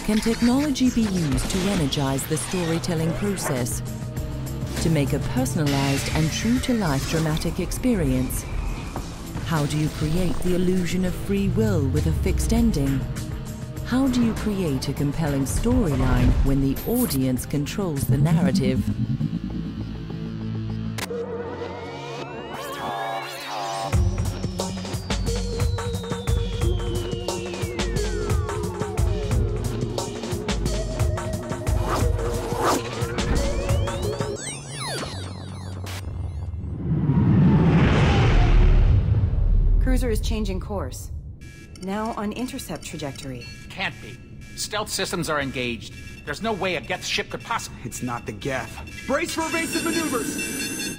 Can technology be used to energize the storytelling process? To make a personalized and true-to-life dramatic experience? How do you create the illusion of free will with a fixed ending? How do you create a compelling storyline when the audience controls the narrative? Cruiser is changing course. Now on intercept trajectory. Can't be. Stealth systems are engaged. There's no way a Geth ship could possibly... It's not the Geth. Brace for evasive maneuvers!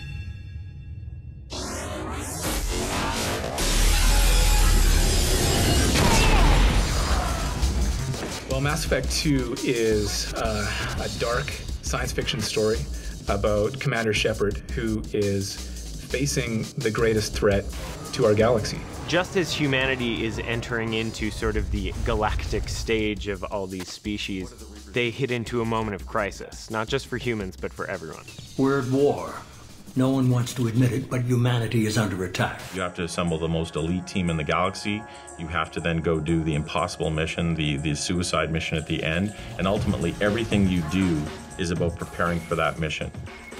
Well, Mass Effect 2 is a dark science fiction story about Commander Shepard, who is facing the greatest threat to our galaxy. Just as humanity is entering into sort of the galactic stage of all these species, they hit into a moment of crisis, not just for humans, but for everyone. We're at war. No one wants to admit it, but humanity is under attack. You have to assemble the most elite team in the galaxy. You have to then go do the impossible mission, the suicide mission at the end, and ultimately everything you do is about preparing for that mission.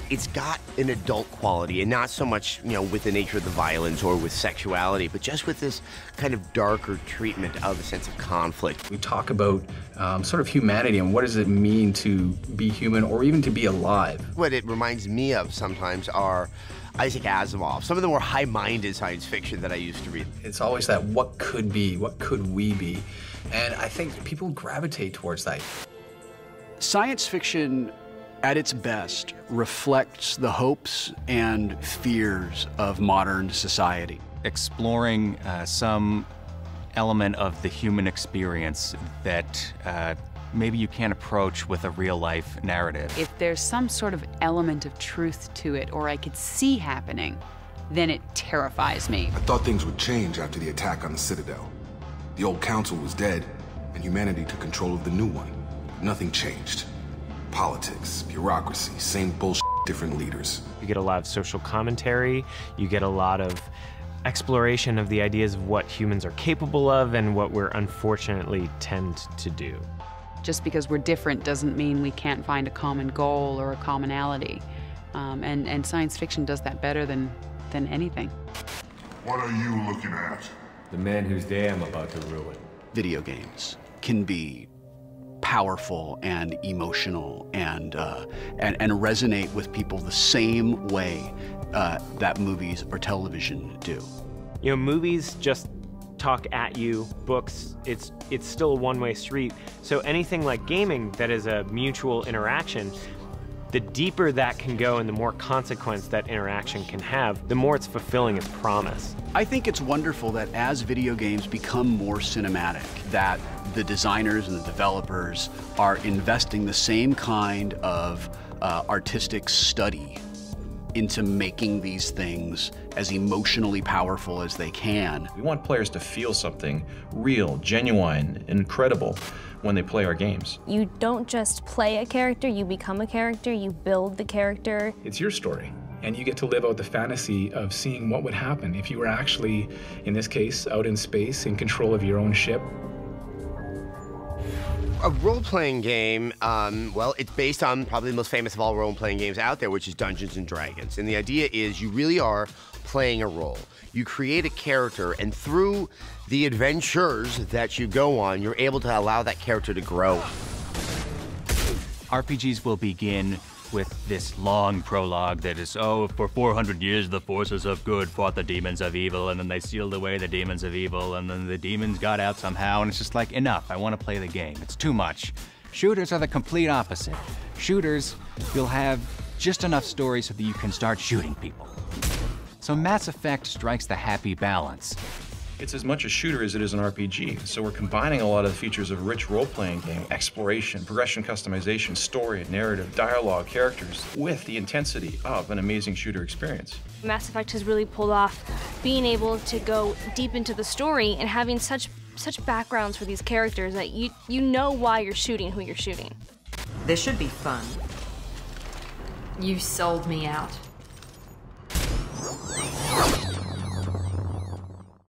It's got an adult quality, and not so much, with the nature of the violence or with sexuality, but just with this kind of darker treatment of a sense of conflict. We talk about sort of humanity and what does it mean to be human or even to be alive. What it reminds me of sometimes are Isaac Asimov, some of the more high-minded science fiction that I used to read. It's always that what could be, what could we be? And I think people gravitate towards that. Science fiction at its best reflects the hopes and fears of modern society. Exploring some element of the human experience that maybe you can't approach with a real-life narrative. If there's some sort of element of truth to it, or I could see happening, then it terrifies me. I thought things would change after the attack on the Citadel. The old council was dead, and humanity took control of the new one. Nothing changed. Politics, bureaucracy, same bullshit, different leaders. You get a lot of social commentary, you get a lot of exploration of the ideas of what humans are capable of and what we're unfortunately tend to do. Just because we're different doesn't mean we can't find a common goal or a commonality. And science fiction does that better than anything. What are you looking at? The man whose day I'm about to ruin. Video games can be powerful and emotional and resonate with people the same way that movies or television do. Movies just talk at you. Books, it's still a one-way street. So anything like gaming that is a mutual interaction, the deeper that can go and the more consequence that interaction can have, the more it's fulfilling its promise. I think it's wonderful that as video games become more cinematic, that the designers and the developers are investing the same kind of artistic study into making these things as emotionally powerful as they can. We want players to feel something real, genuine, incredible when they play our games. You don't just play a character, you become a character, you build the character. It's your story, and you get to live out the fantasy of seeing what would happen if you were actually, in this case, out in space in control of your own ship. A role-playing game, well, it's based on probably the most famous of all role-playing games out there, which is Dungeons & Dragons. And the idea is you really are playing a role. You create a character, and through the adventures that you go on, you're able to allow that character to grow. RPGs will begin with this long prologue that is, oh, for 400 years the forces of good fought the demons of evil, and then they sealed away the demons of evil, and then the demons got out somehow, and it's just like, enough, I want to play the game. It's too much. Shooters are the complete opposite. Shooters, you'll have just enough story so that you can start shooting people. So Mass Effect strikes the happy balance. It's as much a shooter as it is an RPG, so we're combining a lot of the features of a rich role-playing game, exploration, progression customization, story, narrative, dialogue, characters, with the intensity of an amazing shooter experience. Mass Effect has really pulled off being able to go deep into the story and having such such backgrounds for these characters that you know why you're shooting who you're shooting. This should be fun. You sold me out.